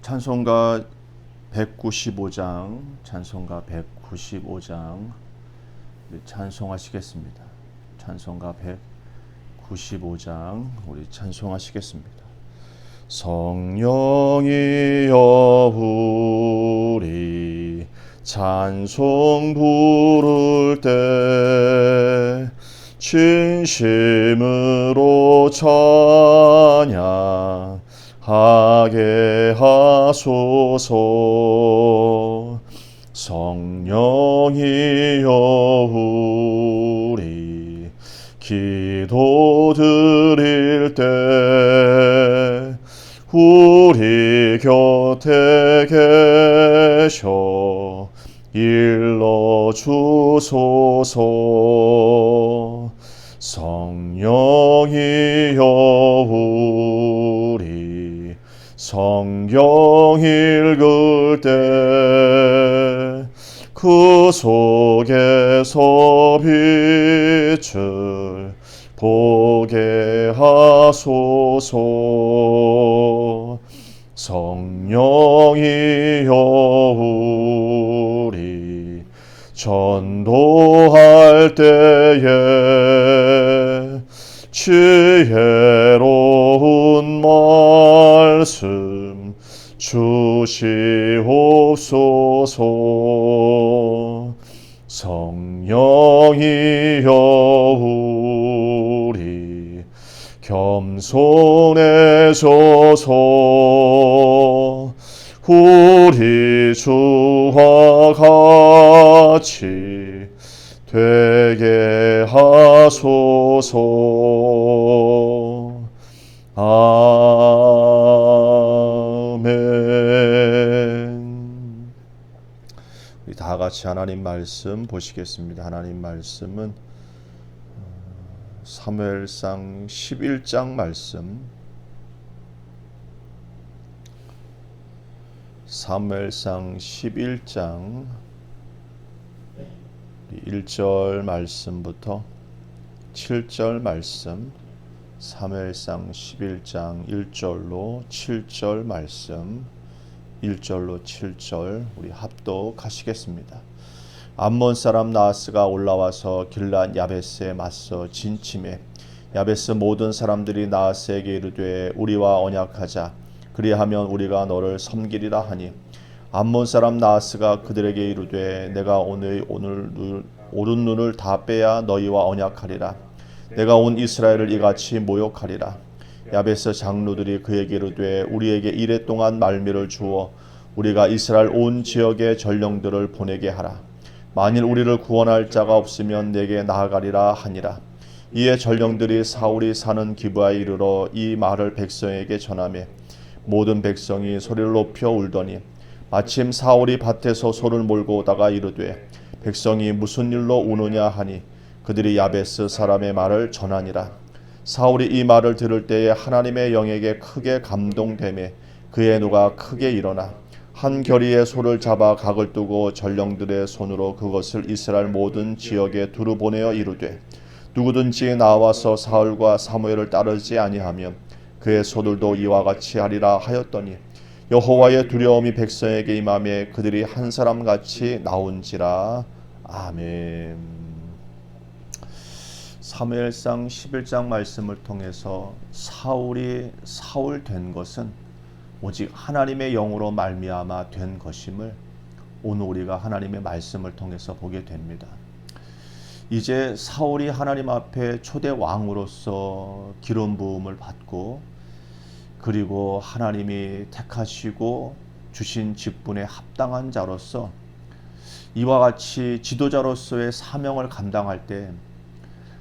찬송가 195장, 찬송가 195장 우리 찬송하시겠습니다. 찬송가 195장 우리 찬송하시겠습니다. 성령이여 우리 찬송 부를 때 진심으로 찬양하게 하소서. 성령이여 우리 기도 드릴 때 우리 곁에 계셔 일러주소서. 성령이여 우리 성경 읽을 때 그 속에서 빛을 보게 하소서. 성령이여 우리 전도할 때에 지혜로운 말씀 주시옵소서. 성령이여 우리 겸손해져서 우리 주와 같이 되게 하소서. 아멘. 우리 다 같이 하나님 말씀 보시겠습니다. 하나님 말씀은 사무엘상 11장 말씀, 사무엘상 11장 1절 말씀부터 7절 말씀, 사무엘상 11장 1절로 7절 말씀, 1절로 7절 우리 합독하시겠습니다. 암몬 사람 나하스가 올라와서 길앗 야베스에 맞서 진침해 야베스 모든 사람들이 나하스에게 이르되 우리와 언약하자. 그리하면 우리가 너를 섬기리라 하니 암몬 사람 나하스가 그들에게 이르되 내가 오늘 오른 눈을 다 빼야 너희와 언약하리라. 내가 온 이스라엘을 이같이 모욕하리라. 야베스 장로들이 그에게 이르되 우리에게 이레 동안 말미를 주어 우리가 이스라엘 온 지역의 전령들을 보내게 하라. 만일 우리를 구원할 자가 없으면 내게 나아가리라 하니라. 이에 전령들이 사울이 사는 기브아에 이르러 이 말을 백성에게 전하매 모든 백성이 소리를 높여 울더니 마침 사울이 밭에서 소를 몰고 오다가 이르되 백성이 무슨 일로 우느냐 하니 그들이 야베스 사람의 말을 전하니라. 사울이 이 말을 들을 때에 하나님의 영에게 크게 감동되매 그의 누가 크게 일어나 한 겨리의 소를 잡아 각을 두고 전령들의 손으로 그것을 이스라엘 모든 지역에 두루 보내어 이르되 누구든지 나와서 사울과 사무엘을 따르지 아니하면 그의 소들도 이와 같이 하리라 하였더니 여호와의 두려움이 백성에게 임하매 그들이 한 사람같이 나온지라. 아멘. 사무엘상 11장 말씀을 통해서 사울이 사울 된 것은 오직 하나님의 영으로 말미암아 된 것임을 오늘 우리가 하나님의 말씀을 통해서 보게 됩니다. 이제 사울이 하나님 앞에 초대 왕으로서 기름 부음을 받고 그리고 하나님이 택하시고 주신 직분에 합당한 자로서 이와 같이 지도자로서의 사명을 감당할 때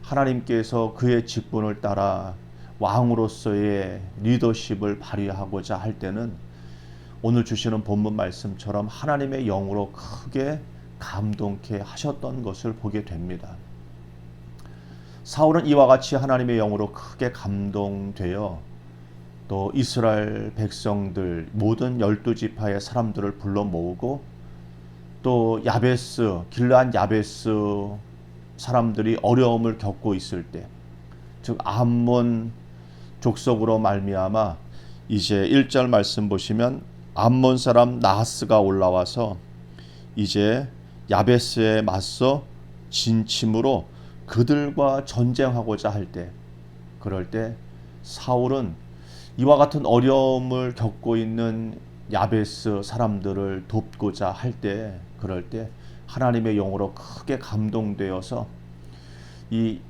하나님께서 그의 직분을 따라 왕으로서의 리더십을 발휘하고자 할 때는 오늘 주시는 본문 말씀처럼 하나님의 영으로 크게 감동케 하셨던 것을 보게 됩니다. 사울은 이와 같이 하나님의 영으로 크게 감동되어 또 이스라엘 백성들 모든 12지파의 사람들을 불러 모으고 또 야베스, 길앗 야베스 사람들이 어려움을 겪고 있을 때, 즉 암몬 족속으로 말미암아 이제 1절 말씀 보시면 암몬 사람 나하스가 올라와서 이제 야베스에 맞서 진침으로 그들과 전쟁하고자 할 때, 그럴 때 사울은 이와 같은 어려움을 겪고 있는 야베스 사람들을 돕고자 할 때, 그럴 때 하나님의 영으로 크게 감동되어서 이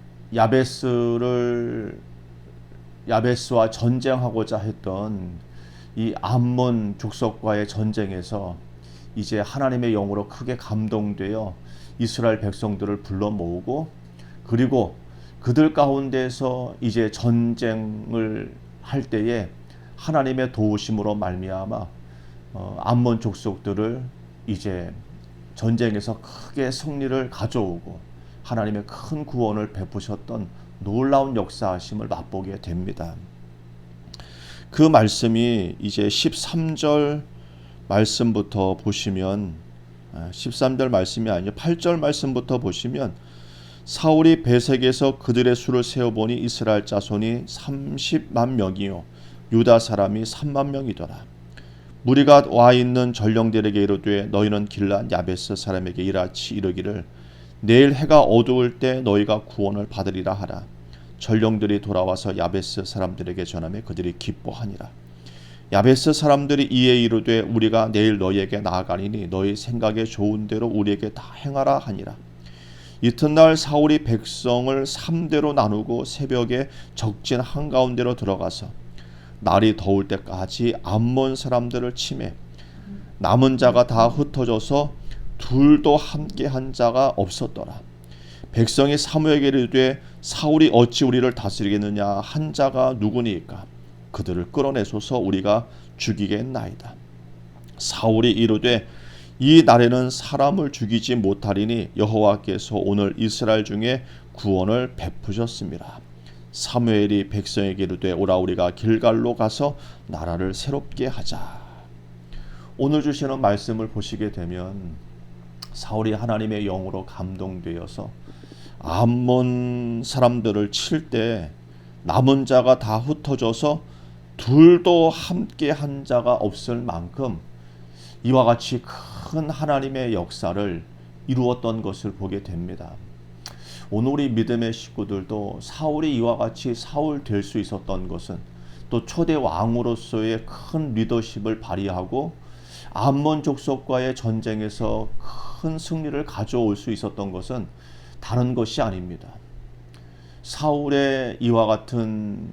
야베스와 전쟁하고자 했던 이 암몬 족속과의 전쟁에서 이제 하나님의 영으로 크게 감동되어 이스라엘 백성들을 불러 모으고, 그리고 그들 가운데서 이제 전쟁을 할 때에 하나님의 도우심으로 말미암아 암몬 족속들을 이제 전쟁에서 크게 승리를 가져오고 하나님의 큰 구원을 베푸셨던 놀라운 역사하심을 맛보게 됩니다. 그 말씀이 이제 13절 말씀부터 보시면, 13절 말씀이 아니요 8절 말씀부터 보시면, 사울이 베색에서 그들의 수를 세어보니 이스라엘 자손이 30만 명이요 유다 사람이 3만 명이더라. 무리가 와 있는 전령들에게 이르되 너희는 길앗 야베스 사람에게 이같이 이르기를 내일 해가 어두울 때 너희가 구원을 받으리라 하라. 전령들이 돌아와서 야베스 사람들에게 전하며 그들이 기뻐하니라. 야베스 사람들이 이에 이르되 우리가 내일 너희에게 나아가리니 너희 생각에 좋은 대로 우리에게 다 행하라 하니라. 이튿날 사울이 백성을 3대로 나누고 새벽에 적진 한가운데로 들어가서 날이 더울 때까지 암몬 사람들을 치매 남은 자가 다 흩어져서 둘도 함께 한 자가 없었더라. 백성이 사무엘에게 이르되 사울이 어찌 우리를 다스리겠느냐 한 자가 누구니까 그들을 끌어내소서 우리가 죽이겠나이다. 사울이 이르되 이 날에는 사람을 죽이지 못하리니 여호와께서 오늘 이스라엘 중에 구원을 베푸셨습니다. 사무엘이 백성에게 이르되 오라 우리가 길갈로 가서 나라를 새롭게 하자. 오늘 주시는 말씀을 보시게 되면 사울이 하나님의 영으로 감동되어서 암몬 사람들을 칠 때 남은 자가 다 흩어져서 둘도 함께 한 자가 없을 만큼 이와 같이 큰 하나님의 역사를 이루었던 것을 보게 됩니다. 오늘 우리 믿음의 식구들도 사울이 이와 같이 사울 될 수 있었던 것은 또 초대 왕으로서의 큰 리더십을 발휘하고 암몬 족속과의 전쟁에서 큰 승리를 가져올 수 있었던 것은 다른 것이 아닙니다. 사울의 이와 같은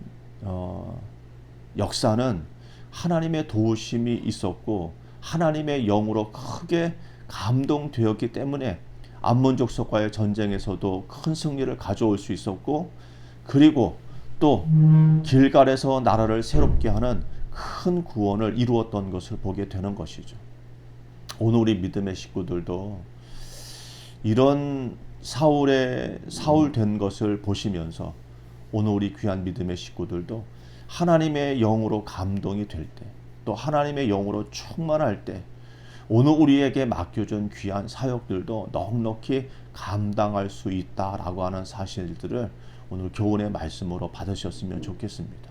역사는 하나님의 도우심이 있었고 하나님의 영으로 크게 감동되었기 때문에 암몬 족속과의 전쟁에서도 큰 승리를 가져올 수 있었고, 그리고 또 길갈에서 나라를 새롭게 하는 큰 구원을 이루었던 것을 보게 되는 것이죠. 오늘 우리 믿음의 식구들도 이런 사울 된 것을 보시면서 오늘 우리 귀한 믿음의 식구들도 하나님의 영으로 감동이 될 때, 또 하나님의 영으로 충만할 때 오늘 우리에게 맡겨준 귀한 사역들도 넉넉히 감당할 수 있다라고 하는 사실들을 오늘 교훈의 말씀으로 받으셨으면 좋겠습니다.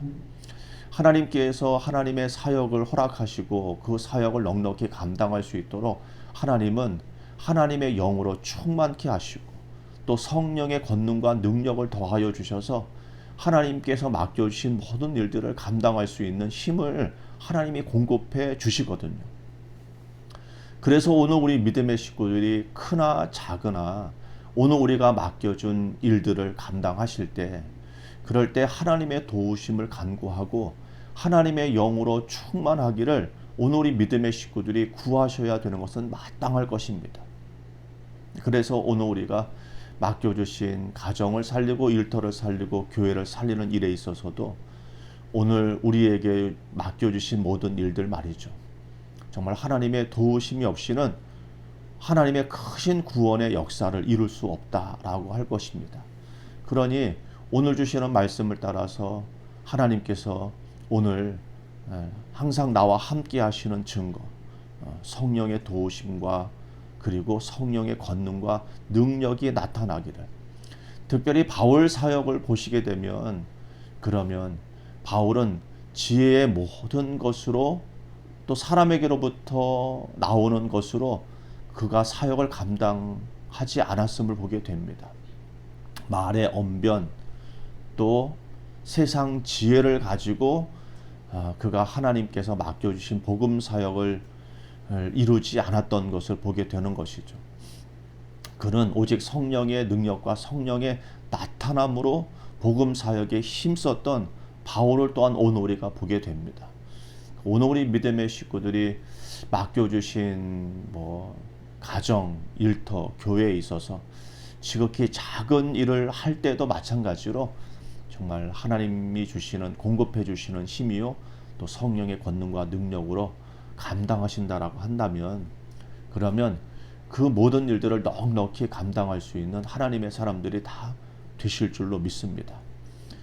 하나님께서 하나님의 사역을 허락하시고 그 사역을 넉넉히 감당할 수 있도록 하나님은 하나님의 영으로 충만케 하시고 또 성령의 권능과 능력을 더하여 주셔서 하나님께서 맡겨주신 모든 일들을 감당할 수 있는 힘을 하나님이 공급해 주시거든요. 그래서 오늘 우리 믿음의 식구들이 크나 작으나 오늘 우리가 맡겨준 일들을 감당하실 때, 그럴 때 하나님의 도우심을 간구하고 하나님의 영으로 충만하기를 오늘 우리 믿음의 식구들이 구하셔야 되는 것은 마땅할 것입니다. 그래서 오늘 우리가 맡겨주신 가정을 살리고 일터를 살리고 교회를 살리는 일에 있어서도 오늘 우리에게 맡겨주신 모든 일들 말이죠. 정말 하나님의 도우심이 없이는 하나님의 크신 구원의 역사를 이룰 수 없다라고 할 것입니다. 그러니 오늘 주시는 말씀을 따라서 하나님께서 오늘 항상 나와 함께 하시는 증거, 성령의 도우심과 그리고 성령의 권능과 능력이 나타나기를, 특별히 바울 사역을 보시게 되면 그러면 바울은 지혜의 모든 것으로 또 사람에게로부터 나오는 것으로 그가 사역을 감당하지 않았음을 보게 됩니다. 말의 언변, 또 세상 지혜를 가지고 그가 하나님께서 맡겨주신 복음 사역을 이루지 않았던 것을 보게 되는 것이죠. 그는 오직 성령의 능력과 성령의 나타남으로 복음 사역에 힘썼던 바울을 또한 오늘 우리가 보게 됩니다. 오늘 우리 믿음의 식구들이 맡겨주신 가정, 일터, 교회에 있어서 지극히 작은 일을 할 때도 마찬가지로 정말 하나님이 주시는, 공급해 주시는 힘이요 또 성령의 권능과 능력으로 감당하신다라고 한다면, 그러면 그 모든 일들을 넉넉히 감당할 수 있는 하나님의 사람들이 다 되실 줄로 믿습니다.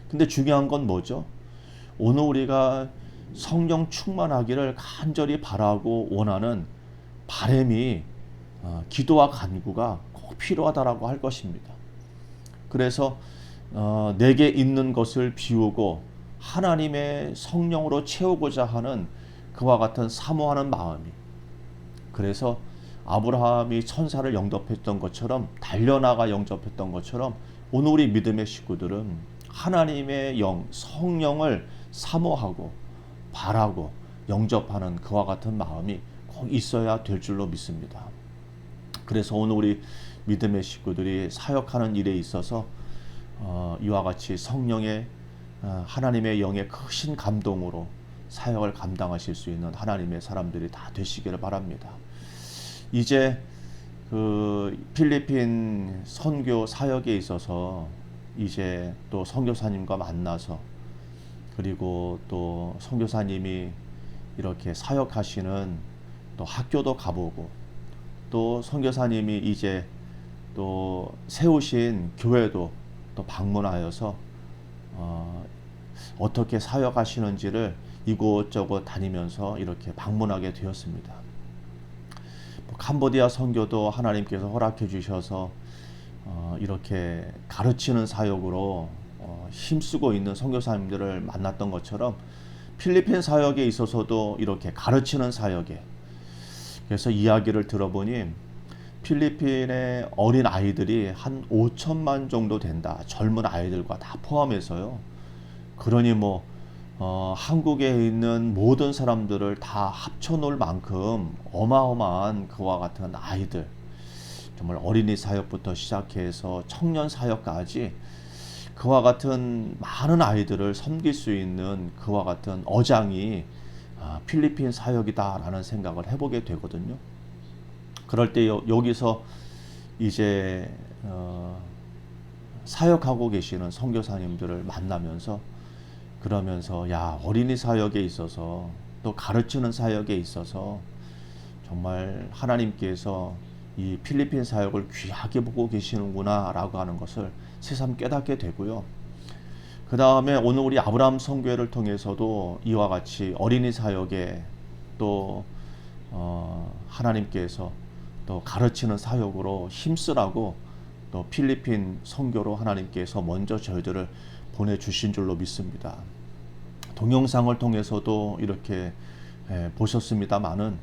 근데 중요한 건 뭐죠? 오늘 우리가 성령 충만하기를 간절히 바라고 원하는 바람이 기도와 간구가 꼭 필요하다라고 할 것입니다. 그래서 내게 있는 것을 비우고 하나님의 성령으로 채우고자 하는 그와 같은 사모하는 마음이, 그래서 아브라함이 천사를 영접했던 것처럼, 달려나가 영접했던 것처럼 오늘 우리 믿음의 식구들은 하나님의 영, 성령을 사모하고 바라고 영접하는 그와 같은 마음이 꼭 있어야 될 줄로 믿습니다. 그래서 오늘 우리 믿음의 식구들이 사역하는 일에 있어서 이와 같이 성령의 하나님의 영의 크신 감동으로 사역을 감당하실 수 있는 하나님의 사람들이 다 되시기를 바랍니다. 이제 그 필리핀 선교 사역에 있어서 이제 또 선교사님과 만나서, 그리고 또 선교사님이 이렇게 사역하시는 또 학교도 가보고, 또 선교사님이 이제 또 세우신 교회도 또 방문하여서 어떻게 사역하시는지를 이곳저곳 다니면서 이렇게 방문하게 되었습니다. 캄보디아 선교도 하나님께서 허락해 주셔서 이렇게 가르치는 사역으로 힘쓰고 있는 선교사님들을 만났던 것처럼 필리핀 사역에 있어서도 이렇게 가르치는 사역에, 그래서 이야기를 들어보니 필리핀의 어린 아이들이 한 5천만 정도 된다. 젊은 아이들과 다 포함해서요. 그러니 한국에 있는 모든 사람들을 다 합쳐놓을 만큼 어마어마한 그와 같은 아이들, 정말 어린이 사역부터 시작해서 청년 사역까지 그와 같은 많은 아이들을 섬길 수 있는 그와 같은 어장이 필리핀 사역이다라는 생각을 해보게 되거든요. 그럴 때 여기서 이제 사역하고 계시는 선교사님들을 만나면서, 그러면서 어린이 사역에 있어서 또 가르치는 사역에 있어서 정말 하나님께서 이 필리핀 사역을 귀하게 보고 계시는구나 라고 하는 것을 새삼 깨닫게 되고요. 그 다음에 오늘 우리 아브라함 선교회를 통해서도 이와 같이 어린이 사역에 또 하나님께서 또 가르치는 사역으로 힘쓰라고 또 필리핀 선교로 하나님께서 먼저 저희들을 보내주신 줄로 믿습니다. 동영상을 통해서도 이렇게 보셨습니다마는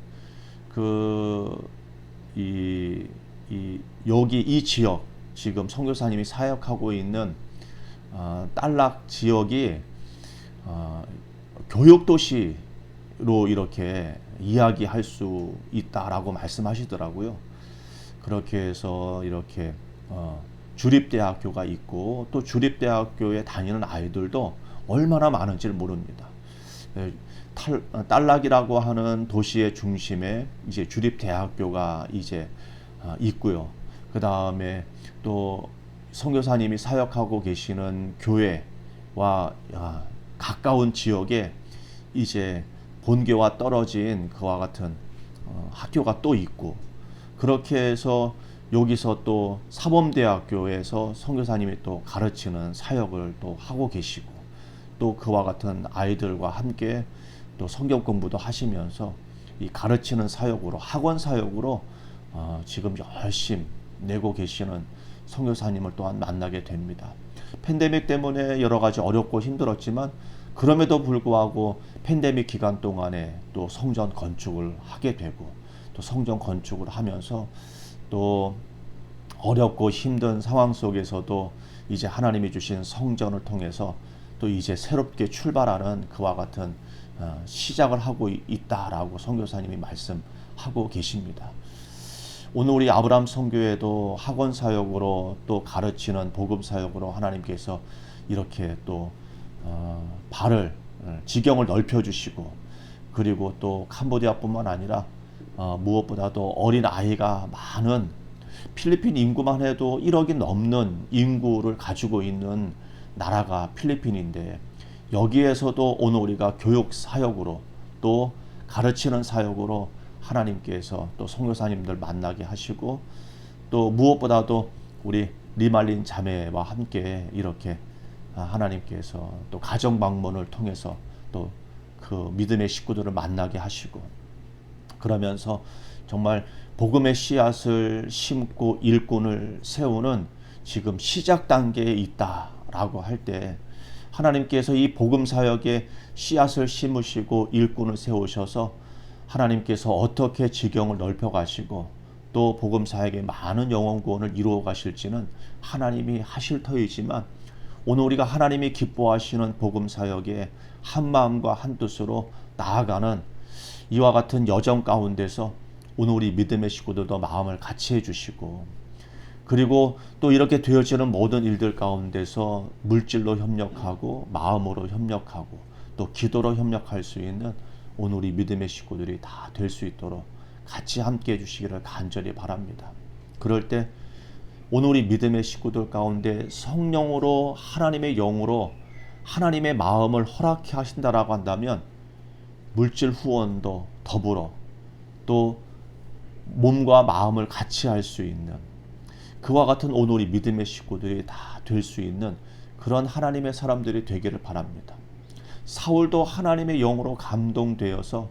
여기 이 지역, 지금 선교사님이 사역하고 있는 딸락 지역이 교육도시로 이렇게 이야기할 수 있다라고 말씀하시더라고요. 그렇게 해서 이렇게 주립대학교가 있고, 또 주립대학교에 다니는 아이들도 얼마나 많은지를 모릅니다. 딸락이라고 하는 도시의 중심에 이제 주립대학교가 이제 있고요. 그 다음에 또 선교사님이 사역하고 계시는 교회와 가까운 지역에 이제 본교와 떨어진 그와 같은 학교가 또 있고, 그렇게 해서 여기서 또 사범대학교에서 선교사님이 또 가르치는 사역을 또 하고 계시고, 또 그와 같은 아이들과 함께 또 성경 공부도 하시면서 이 가르치는 사역으로, 학원 사역으로 지금 열심히 내고 계시는 선교사님을 또한 만나게 됩니다. 팬데믹 때문에 여러 가지 어렵고 힘들었지만 그럼에도 불구하고 팬데믹 기간 동안에 또 성전 건축을 하게 되고 또 성전 건축을 하면서 또 어렵고 힘든 상황 속에서도 이제 하나님이 주신 성전을 통해서 또 이제 새롭게 출발하는 그와 같은 시작을 하고 있다라고 선교사님이 말씀하고 계십니다. 오늘 우리 아브라함 선교회도 학원 사역으로 또 가르치는 복음 사역으로 하나님께서 이렇게 또 발을 지경을 넓혀 주시고, 그리고 또 캄보디아뿐만 아니라 무엇보다도 어린 아이가 많은 필리핀 인구만 해도 1억이 넘는 인구를 가지고 있는 나라가 필리핀인데, 여기에서도 오늘 우리가 교육 사역으로 또 가르치는 사역으로 하나님께서 또 선교사님들 만나게 하시고, 또 무엇보다도 우리 리말린 자매와 함께 이렇게 하나님께서 또 가정 방문을 통해서 또 그 믿음의 식구들을 만나게 하시고, 그러면서 정말 복음의 씨앗을 심고 일꾼을 세우는 지금 시작 단계에 있다라고 할 때, 하나님께서 이 복음 사역에 씨앗을 심으시고 일꾼을 세우셔서 하나님께서 어떻게 지경을 넓혀 가시고 또 복음 사역에 많은 영혼 구원을 이루어 가실지는 하나님이 하실 터이지만, 오늘 우리가 하나님이 기뻐하시는 복음 사역에 한 마음과 한 뜻으로 나아가는 이와 같은 여정 가운데서 오늘 우리 믿음의 식구들도 마음을 같이 해주시고, 그리고 또 이렇게 되어지는 모든 일들 가운데서 물질로 협력하고 마음으로 협력하고 또 기도로 협력할 수 있는 오늘 우리 믿음의 식구들이 다 될 수 있도록 같이 함께 해주시기를 간절히 바랍니다. 그럴 때 오늘 우리 믿음의 식구들 가운데 성령으로 하나님의 영으로 하나님의 마음을 허락해 하신다라고 한다면, 물질 후원도 더불어 또 몸과 마음을 같이 할 수 있는 그와 같은 오늘 우리 믿음의 식구들이 다 될 수 있는 그런 하나님의 사람들이 되기를 바랍니다. 사울도 하나님의 영으로 감동되어서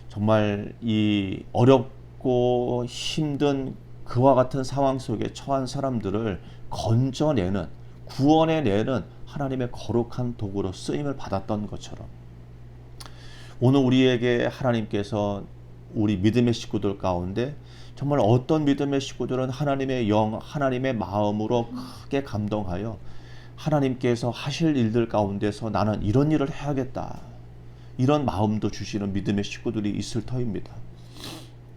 정말 이 어렵고 힘든 그와 같은 상황 속에 처한 사람들을 건져내는, 구원해내는 하나님의 거룩한 도구로 쓰임을 받았던 것처럼, 오늘 우리에게 하나님께서 우리 믿음의 식구들 가운데 정말 어떤 믿음의 식구들은 하나님의 영, 하나님의 마음으로 크게 감동하여 하나님께서 하실 일들 가운데서 나는 이런 일을 해야겠다, 이런 마음도 주시는 믿음의 식구들이 있을 터입니다.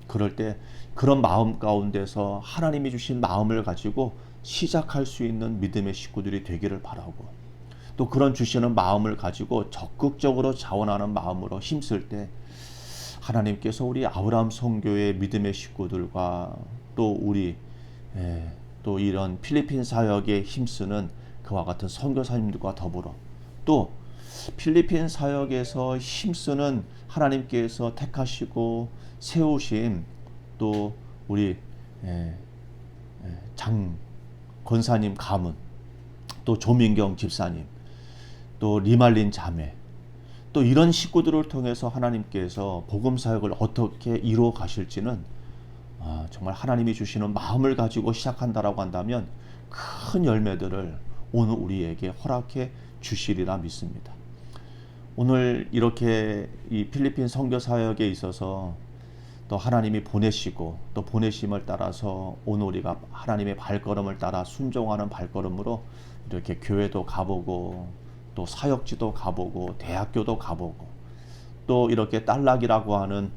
그럴 때 그런 마음 가운데서 하나님이 주신 마음을 가지고 시작할 수 있는 믿음의 식구들이 되기를 바라고, 또 그런 주시는 마음을 가지고 적극적으로 자원하는 마음으로 힘쓸 때 하나님께서 우리 아브라함 선교의 믿음의 식구들과 또 우리 또 이런 필리핀 사역에 힘쓰는 그와 같은 선교사님들과 더불어 또 필리핀 사역에서 힘쓰는 하나님께서 택하시고 세우신 또 우리 장 권사님 가문, 또 조민경 집사님, 또 리말린 자매, 또 이런 식구들을 통해서 하나님께서 복음 사역을 어떻게 이루어 가실지는 정말 하나님이 주시는 마음을 가지고 시작한다라고 한다면 큰 열매들을 오늘 우리에게 허락해 주시리라 믿습니다. 오늘 이렇게 이 필리핀 선교 사역에 있어서 또 하나님이 보내시고 또 보내심을 따라서 오늘 우리가 하나님의 발걸음을 따라 순종하는 발걸음으로 이렇게 교회도 가보고 또 사역지도 가보고 대학교도 가보고 또 이렇게 딸락이라고 하는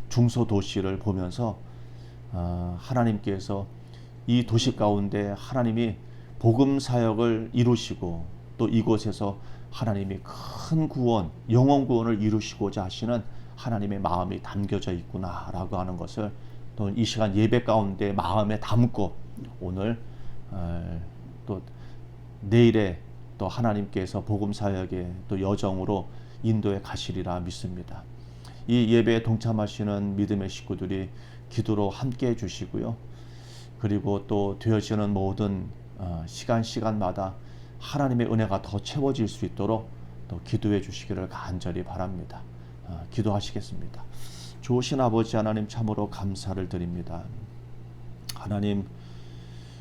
중소도시를 보면서 하나님께서 이 도시 가운데 하나님이 복음 사역을 이루시고 또 이곳에서 하나님이 큰 구원, 영혼 구원을 이루시고자 하시는 하나님의 마음이 담겨져 있구나라고 하는 것을 또 이 시간 예배 가운데 마음에 담고 오늘 또 내일에 또 하나님께서 복음 사역의 또 여정으로 인도에 가시리라 믿습니다. 이 예배에 동참하시는 믿음의 식구들이 기도로 함께 해주시고요. 그리고 또 되어지는 모든 시간마다 하나님의 은혜가 더 채워질 수 있도록 또 기도해 주시기를 간절히 바랍니다. 기도하시겠습니다. 좋으신 아버지 하나님, 참으로 감사를 드립니다.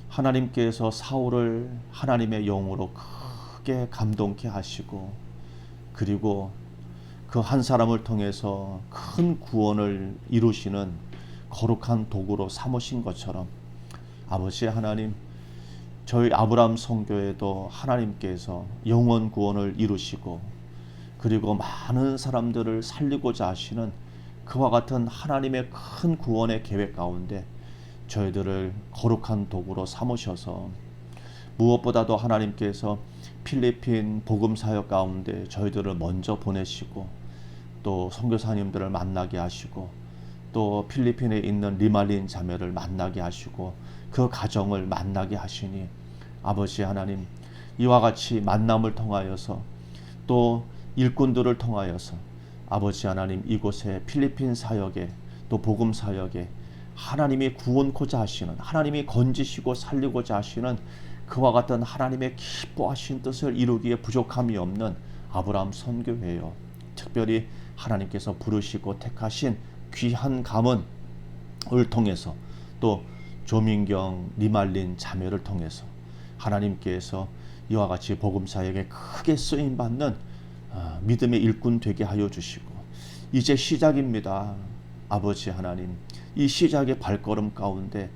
하나님께서 사울을 하나님의 영으로 크게 감동케 하시고 그리고 그 한 사람을 통해서 큰 구원을 이루시는 거룩한 도구로 삼으신 것처럼 아버지 하나님, 저희 아브라함 성교에도 하나님께서 영원 구원을 이루시고 그리고 많은 사람들을 살리고자 하시는 그와 같은 하나님의 큰 구원의 계획 가운데 저희들을 거룩한 도구로 삼으셔서 무엇보다도 하나님께서 필리핀 복음 사역 가운데 저희들을 먼저 보내시고 또 선교사님들을 만나게 하시고 또 필리핀에 있는 리말린 자매를 만나게 하시고 그 가정을 만나게 하시니 아버지 하나님, 이와 같이 만남을 통하여서 또 일꾼들을 통하여서 아버지 하나님, 이곳에 필리핀 사역에 또 복음 사역에 하나님이 구원코자 하시는, 하나님이 건지시고 살리고자 하시는 그와 같은 하나님의 기뻐하신 뜻을 이루기에 부족함이 없는 아브라함 선교회요, 특별히 하나님께서 부르시고 택하신 귀한 가문을 통해서 또 조민경, 리말린 자매를 통해서 하나님께서 이와 같이 복음 사역에 크게 쓰임 받는 믿음의 일꾼 되게 하여 주시고, 이제 시작입니다. 아버지 하나님, 이 시작의 발걸음 가운데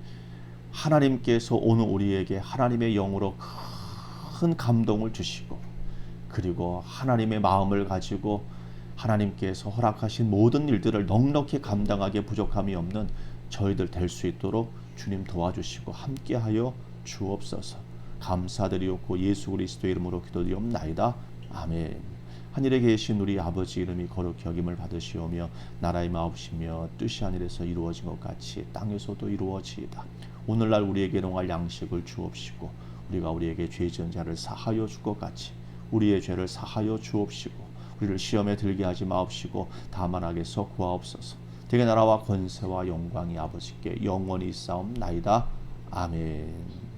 하나님께서 오늘 우리에게 하나님의 영으로 큰 감동을 주시고 그리고 하나님의 마음을 가지고 하나님께서 허락하신 모든 일들을 넉넉히 감당하기에 부족함이 없는 저희들 될 수 있도록 주님 도와주시고 함께하여 주옵소서. 감사드리옵고 예수 그리스도의 이름으로 기도드리옵나이다. 아멘. 하늘에 계신 우리 아버지 이름이 거룩히 여김을 받으시오며 나라의 마옵시며 뜻이 하늘에서 이루어진 것 같이 땅에서도 이루어지이다. 오늘날 우리에게 일용할 양식을 주옵시고 우리가 우리에게 죄 지은 자를 사하여 줄 것 같이 우리의 죄를 사하여 주옵시고 우리를 시험에 들게 하지 마옵시고 다만 악에서 구하옵소서. 대개 나라와 권세와 영광이 아버지께 영원히 있사옵나이다. 아멘.